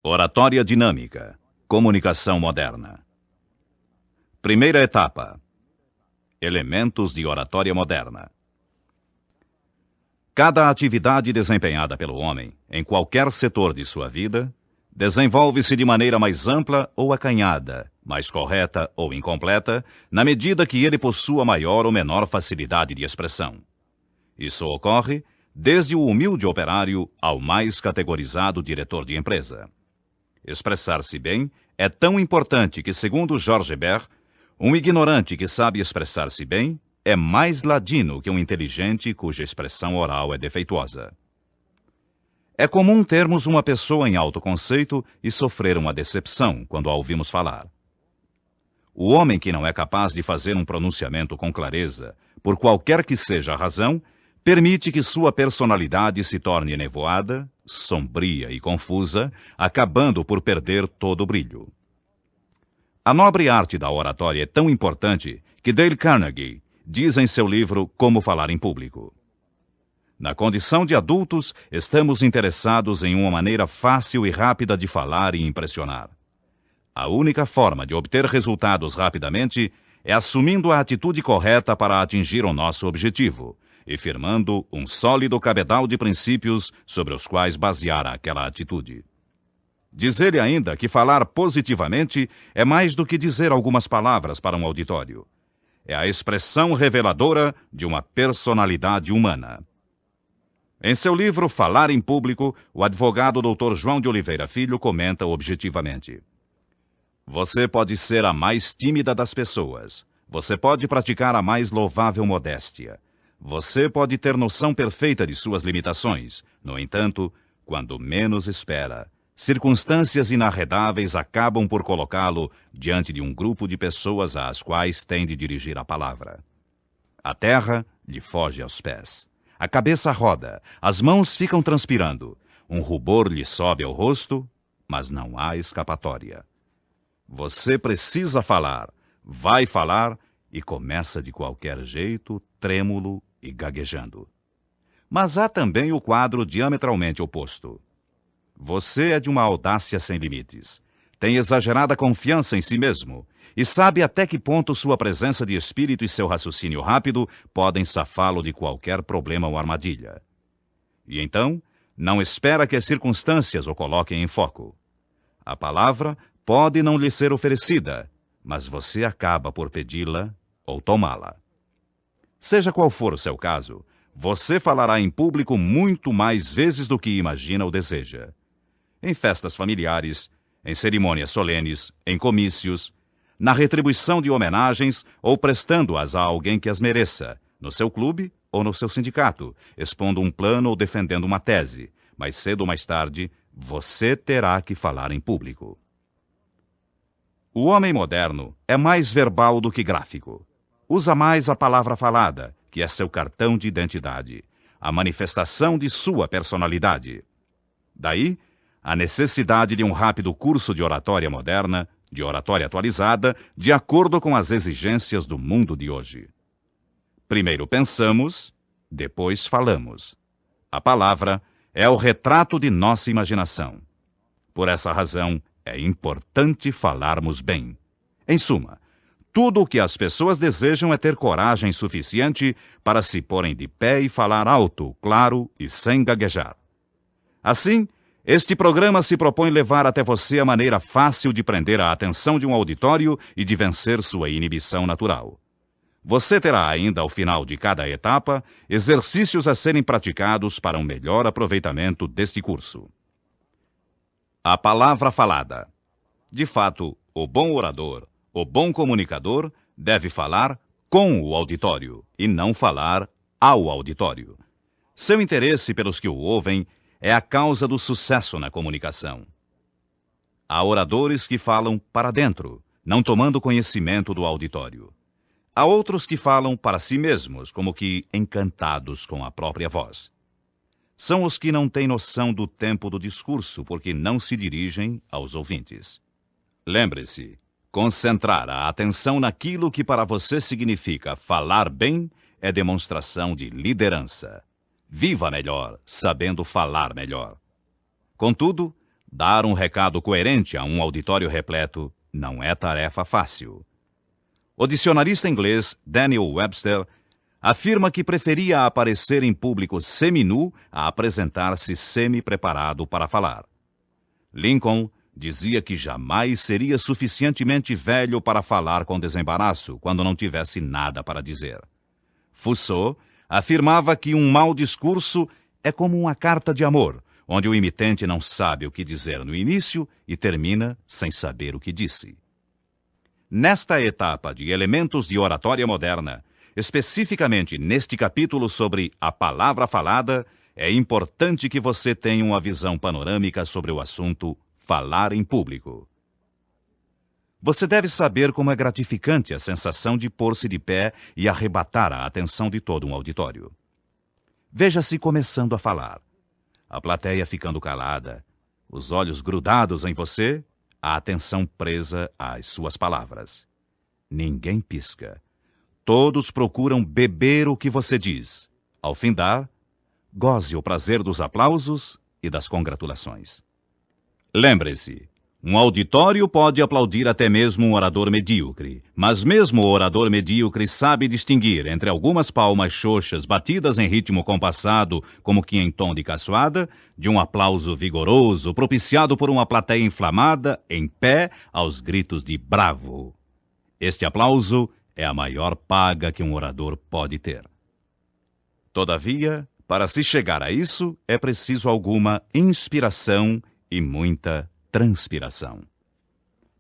Oratória dinâmica. Comunicação moderna. Primeira etapa. Elementos de oratória moderna. Cada atividade desempenhada pelo homem, em qualquer setor de sua vida, desenvolve-se de maneira mais ampla ou acanhada, mais correta ou incompleta, na medida que ele possua maior ou menor facilidade de expressão. Isso ocorre desde o humilde operário ao mais categorizado diretor de empresa. Expressar-se bem é tão importante que, segundo George Bert, um ignorante que sabe expressar-se bem é mais ladino que um inteligente cuja expressão oral é defeituosa. É comum termos uma pessoa em alto conceito e sofrer uma decepção quando a ouvimos falar. O homem que não é capaz de fazer um pronunciamento com clareza, por qualquer que seja a razão, permite que sua personalidade se torne enevoada, sombria e confusa, acabando por perder todo o brilho. A nobre arte da oratória é tão importante que Dale Carnegie diz em seu livro Como Falar em Público: na condição de adultos, estamos interessados em uma maneira fácil e rápida de falar e impressionar. A única forma de obter resultados rapidamente é assumindo a atitude correta para atingir o nosso objetivo e firmando um sólido cabedal de princípios sobre os quais basear aquela atitude. Diz ele ainda que falar positivamente é mais do que dizer algumas palavras para um auditório. É a expressão reveladora de uma personalidade humana. Em seu livro Falar em Público, o advogado Dr. João de Oliveira Filho comenta objetivamente: você pode ser a mais tímida das pessoas. Você pode praticar a mais louvável modéstia. Você pode ter noção perfeita de suas limitações. No entanto, quando menos espera, circunstâncias inarredáveis acabam por colocá-lo diante de um grupo de pessoas às quais tem de dirigir a palavra. A terra lhe foge aos pés. A cabeça roda, as mãos ficam transpirando, um rubor lhe sobe ao rosto, mas não há escapatória. Você precisa falar, vai falar e começa de qualquer jeito, trêmulo e gaguejando. Mas há também o quadro diametralmente oposto. Você é de uma audácia sem limites, tem exagerada confiança em si mesmo e sabe até que ponto sua presença de espírito e seu raciocínio rápido podem safá-lo de qualquer problema ou armadilha. E então, não espera que as circunstâncias o coloquem em foco. A palavra pode não lhe ser oferecida, mas você acaba por pedi-la ou tomá-la. Seja qual for o seu caso, você falará em público muito mais vezes do que imagina ou deseja. Em festas familiares, em cerimônias solenes, em comícios, na retribuição de homenagens ou prestando-as a alguém que as mereça, no seu clube ou no seu sindicato, expondo um plano ou defendendo uma tese. Mais cedo ou mais tarde, você terá que falar em público. O homem moderno é mais verbal do que gráfico. Usa mais a palavra falada, que é seu cartão de identidade, a manifestação de sua personalidade. Daí, a necessidade de um rápido curso de oratória moderna, de oratória atualizada, de acordo com as exigências do mundo de hoje. Primeiro pensamos, depois falamos. A palavra é o retrato de nossa imaginação. Por essa razão, é importante falarmos bem. Em suma, tudo o que as pessoas desejam é ter coragem suficiente para se porem de pé e falar alto, claro e sem gaguejar. Assim, este programa se propõe levar até você a maneira fácil de prender a atenção de um auditório e de vencer sua inibição natural. Você terá ainda, ao final de cada etapa, exercícios a serem praticados para um melhor aproveitamento deste curso. A palavra falada. De fato, o bom orador, o bom comunicador, deve falar com o auditório e não falar ao auditório. Seu interesse pelos que o ouvem é a causa do sucesso na comunicação. Há oradores que falam para dentro, não tomando conhecimento do auditório. Há outros que falam para si mesmos, como que encantados com a própria voz. São os que não têm noção do tempo do discurso, porque não se dirigem aos ouvintes. Lembre-se, concentrar a atenção naquilo que para você significa falar bem é demonstração de liderança. Viva melhor, sabendo falar melhor. Contudo, Dar um recado coerente a um auditório repleto não é tarefa fácil. O dicionarista inglês Daniel Webster afirma que preferia aparecer em público seminu a apresentar-se semi-preparado para falar. Lincoln dizia que jamais seria suficientemente velho para falar com desembaraço quando não tivesse nada para dizer. Foucault afirmava que um mau discurso é como uma carta de amor, onde o imitante não sabe o que dizer no início e termina sem saber o que disse. Nesta etapa de elementos de oratória moderna, especificamente neste capítulo sobre a palavra falada, é importante que você tenha uma visão panorâmica sobre o assunto falar em público. Você deve saber como é gratificante a sensação de pôr-se de pé e arrebatar a atenção de todo um auditório. Veja-se começando a falar, a plateia ficando calada, os olhos grudados em você, a atenção presa às suas palavras. Ninguém pisca. Todos procuram beber o que você diz. Ao findar, goze o prazer dos aplausos e das congratulações. Lembre-se, um auditório pode aplaudir até mesmo um orador medíocre, mas mesmo o orador medíocre sabe distinguir entre algumas palmas xoxas batidas em ritmo compassado, como que em tom de caçoada, de um aplauso vigoroso propiciado por uma plateia inflamada, em pé, aos gritos de bravo. Este aplauso é a maior paga que um orador pode ter. Todavia, para se chegar a isso, é preciso alguma inspiração e muita transpiração.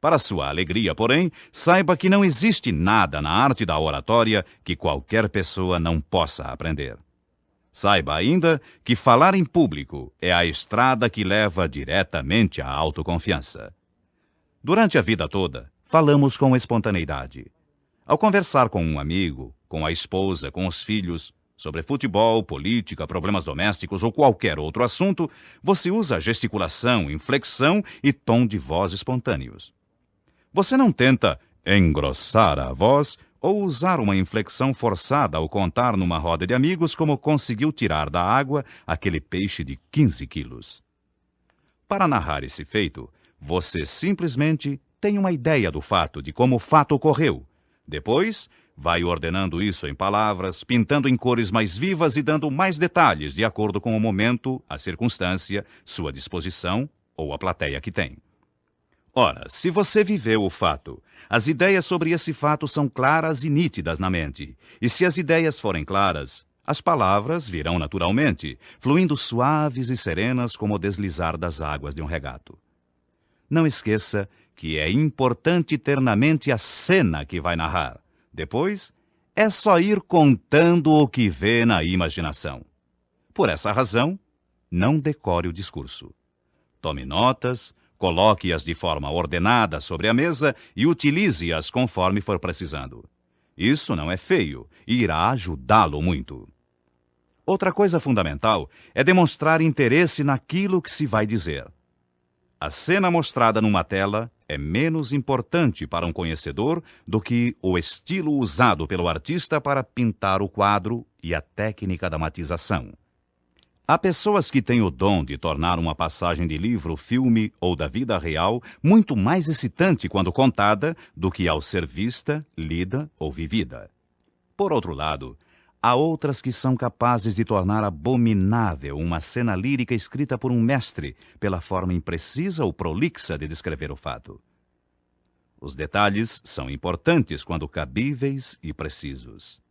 Para sua alegria, porém, saiba que não existe nada na arte da oratória que qualquer pessoa não possa aprender. Saiba ainda que falar em público é a estrada que leva diretamente à autoconfiança. Durante a vida toda, falamos com espontaneidade. Ao conversar com um amigo, com a esposa, com os filhos, sobre futebol, política, problemas domésticos ou qualquer outro assunto, você usa gesticulação, inflexão e tom de voz espontâneos. Você não tenta engrossar a voz ou usar uma inflexão forçada ao contar numa roda de amigos como conseguiu tirar da água aquele peixe de 15 quilos. Para narrar esse feito, você simplesmente tem uma ideia do fato, de como o fato ocorreu. Depois, vai ordenando isso em palavras, pintando em cores mais vivas e dando mais detalhes de acordo com o momento, a circunstância, sua disposição ou a plateia que tem. Ora, se você viveu o fato, as ideias sobre esse fato são claras e nítidas na mente. E se as ideias forem claras, as palavras virão naturalmente, fluindo suaves e serenas como o deslizar das águas de um regato. Não esqueça que é importante ter na mente a cena que vai narrar. Depois, é só ir contando o que vê na imaginação. Por essa razão, não decore o discurso. Tome notas, coloque-as de forma ordenada sobre a mesa e utilize-as conforme for precisando. Isso não é feio e irá ajudá-lo muito. Outra coisa fundamental é demonstrar interesse naquilo que se vai dizer. A cena mostrada numa tela é menos importante para um conhecedor do que o estilo usado pelo artista para pintar o quadro e a técnica da matização. Há pessoas que têm o dom de tornar uma passagem de livro, filme ou da vida real muito mais excitante quando contada do que ao ser vista, lida ou vivida. Por outro lado, há outras que são capazes de tornar abominável uma cena lírica escrita por um mestre pela forma imprecisa ou prolixa de descrever o fato. Os detalhes são importantes quando cabíveis e precisos.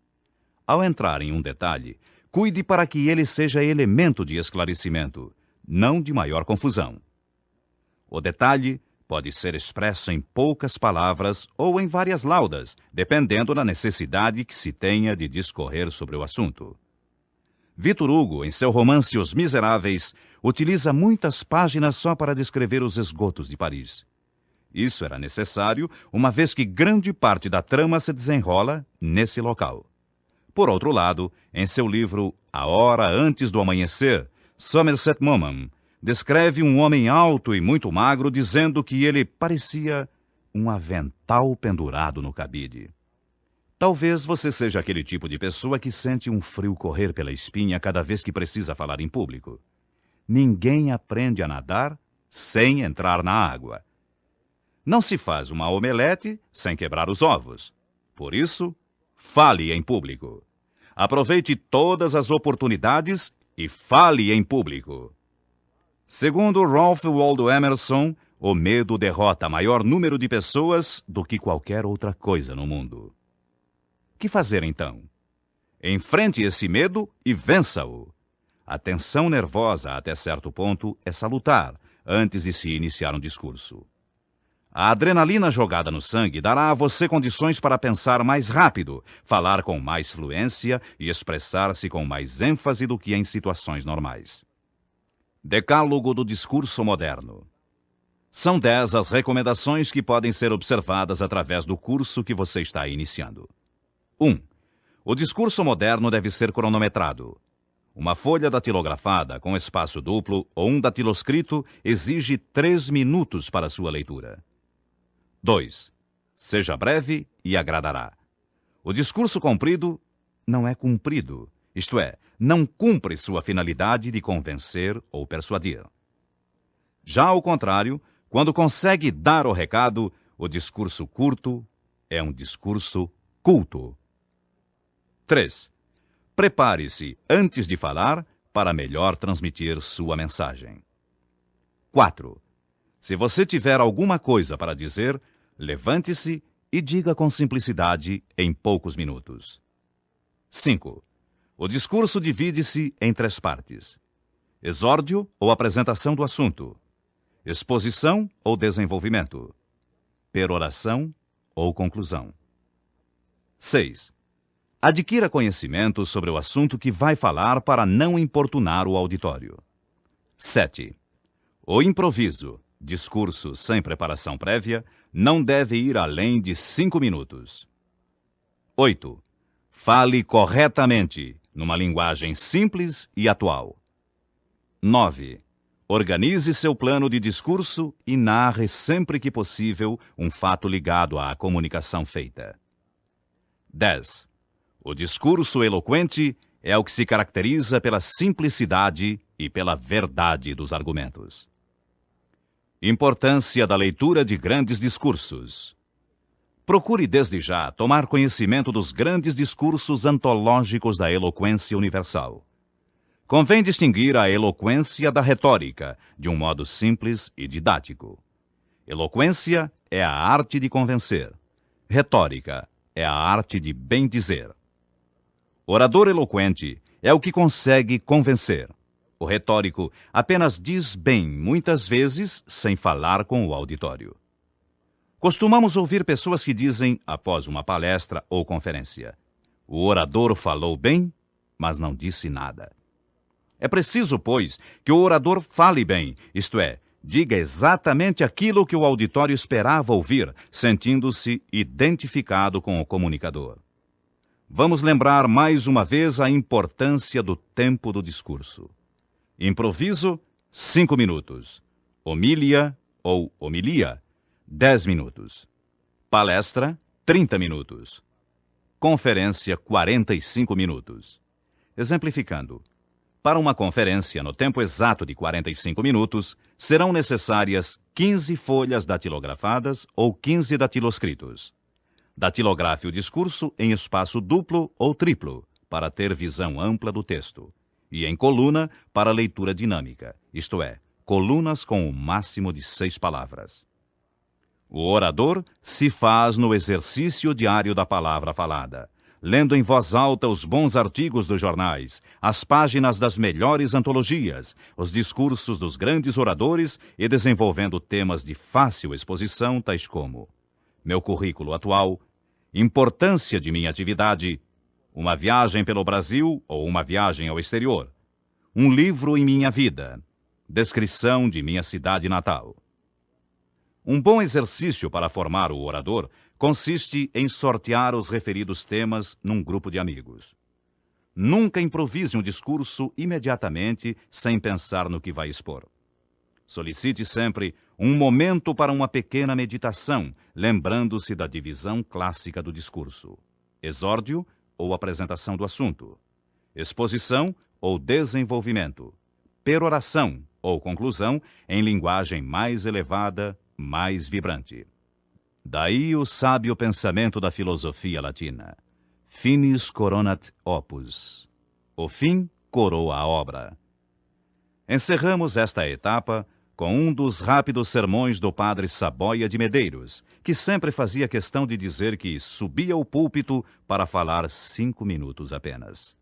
Ao entrar em um detalhe, cuide para que ele seja elemento de esclarecimento, não de maior confusão. O detalhe pode ser expresso em poucas palavras ou em várias laudas, dependendo da necessidade que se tenha de discorrer sobre o assunto. Victor Hugo, em seu romance Os Miseráveis, utiliza muitas páginas só para descrever os esgotos de Paris. Isso era necessário, uma vez que grande parte da trama se desenrola nesse local. Por outro lado, em seu livro A Hora Antes do Amanhecer, Somerset Maugham descreve um homem alto e muito magro, dizendo que ele parecia um avental pendurado no cabide. Talvez você seja aquele tipo de pessoa que sente um frio correr pela espinha cada vez que precisa falar em público. Ninguém aprende a nadar sem entrar na água. Não se faz uma omelete sem quebrar os ovos. Por isso, fale em público. Aproveite todas as oportunidades e fale em público. Segundo Ralph Waldo Emerson, o medo derrota maior número de pessoas do que qualquer outra coisa no mundo. Que fazer então? Enfrente esse medo e vença-o. A tensão nervosa, até certo ponto, é salutar antes de se iniciar um discurso. A adrenalina jogada no sangue dará a você condições para pensar mais rápido, falar com mais fluência e expressar-se com mais ênfase do que em situações normais. Decálogo do discurso moderno. São 10 as recomendações que podem ser observadas através do curso que você está iniciando. 1. O discurso moderno deve ser cronometrado. Uma folha datilografada com espaço duplo ou um datiloscrito exige 3 minutos para sua leitura. 2. Seja breve e agradará. O discurso comprido não é cumprido, isto é, não cumpre sua finalidade de convencer ou persuadir. Já ao contrário, quando consegue dar o recado, o discurso curto é um discurso culto. 3. Prepare-se antes de falar para melhor transmitir sua mensagem. 4. Se você tiver alguma coisa para dizer, levante-se e diga com simplicidade em poucos minutos. 5. O discurso divide-se em 3 partes: exórdio ou apresentação do assunto, exposição ou desenvolvimento, peroração ou conclusão. 6. Adquira conhecimento sobre o assunto que vai falar para não importunar o auditório. 7. O improviso, discurso sem preparação prévia, não deve ir além de 5 minutos. 8. Fale corretamente, numa linguagem simples e atual. 9. Organize seu plano de discurso e narre sempre que possível um fato ligado à comunicação feita. 10. O discurso eloquente é o que se caracteriza pela simplicidade e pela verdade dos argumentos. Importância da leitura de grandes discursos. Procure desde já tomar conhecimento dos grandes discursos antológicos da eloquência universal. Convém distinguir a eloquência da retórica, de um modo simples e didático. Eloquência é a arte de convencer. Retórica é a arte de bem dizer. Orador eloquente é o que consegue convencer. O retórico apenas diz bem, muitas vezes, sem falar com o auditório. Costumamos ouvir pessoas que dizem, após uma palestra ou conferência: o orador falou bem, mas não disse nada. É preciso, pois, que o orador fale bem, isto é, diga exatamente aquilo que o auditório esperava ouvir, sentindo-se identificado com o comunicador. Vamos lembrar mais uma vez a importância do tempo do discurso. Improviso, 5 minutos. Homilia ou homilia, 10 minutos. Palestra, 30 minutos. Conferência, 45 minutos. Exemplificando. Para uma conferência no tempo exato de 45 minutos, serão necessárias 15 folhas datilografadas ou 15 datiloscritos. Datilografe o discurso em espaço duplo ou triplo, para ter visão ampla do texto, e em coluna para leitura dinâmica, isto é, colunas com o máximo de 6 palavras. O orador se faz no exercício diário da palavra falada, lendo em voz alta os bons artigos dos jornais, as páginas das melhores antologias, os discursos dos grandes oradores e desenvolvendo temas de fácil exposição, tais como meu currículo atual, importância de minha atividade, uma viagem pelo Brasil ou uma viagem ao exterior, um livro em minha vida, descrição de minha cidade natal. Um bom exercício para formar o orador consiste em sortear os referidos temas num grupo de amigos. Nunca improvise um discurso imediatamente sem pensar no que vai expor. Solicite sempre um momento para uma pequena meditação, lembrando-se da divisão clássica do discurso: exórdio ou apresentação do assunto, exposição ou desenvolvimento, peroração ou conclusão em linguagem mais elevada, mais vibrante. Daí o sábio pensamento da filosofia latina. Finis coronat opus. O fim coroa a obra. Encerramos esta etapa com um dos rápidos sermões do padre Saboia de Medeiros, que sempre fazia questão de dizer que subia ao púlpito para falar 5 minutos apenas.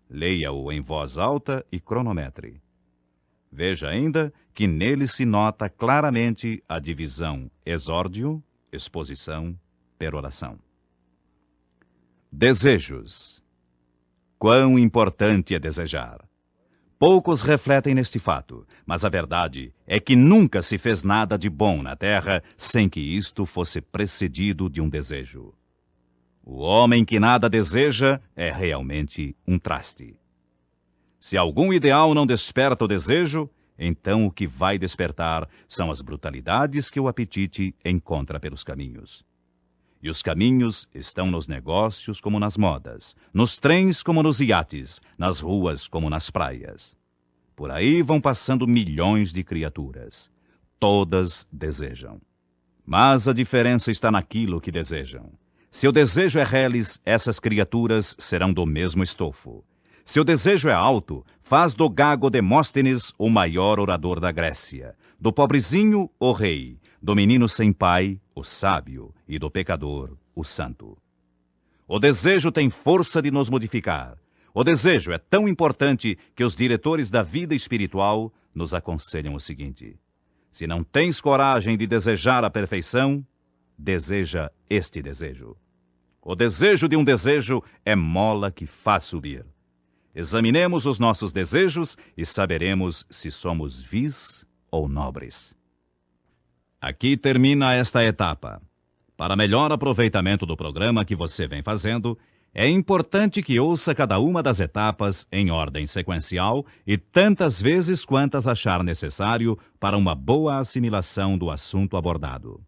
Leia-o em voz alta e cronometre. Veja ainda que nele se nota claramente a divisão exórdio, exposição, peroração. Desejos. Quão importante é desejar! Poucos refletem neste fato, mas a verdade é que nunca se fez nada de bom na terra sem que isto fosse precedido de um desejo. O homem que nada deseja é realmente um traste. Se algum ideal não desperta o desejo, então o que vai despertar são as brutalidades que o apetite encontra pelos caminhos. E os caminhos estão nos negócios como nas modas, nos trens como nos iates, nas ruas como nas praias. Por aí vão passando milhões de criaturas. Todas desejam. Mas a diferença está naquilo que desejam. Se o desejo é reles, essas criaturas serão do mesmo estofo. Se o desejo é alto, faz do gago Demóstenes o maior orador da Grécia, do pobrezinho o rei, do menino sem pai o sábio e do pecador o santo. O desejo tem força de nos modificar. O desejo é tão importante que os diretores da vida espiritual nos aconselham o seguinte: se não tens coragem de desejar a perfeição, deseja este desejo. O desejo de um desejo é mola que faz subir. Examinemos os nossos desejos e saberemos se somos vis ou nobres. Aqui termina esta etapa. Para melhor aproveitamento do programa que você vem fazendo, é importante que ouça cada uma das etapas em ordem sequencial e tantas vezes quantas achar necessário para uma boa assimilação do assunto abordado.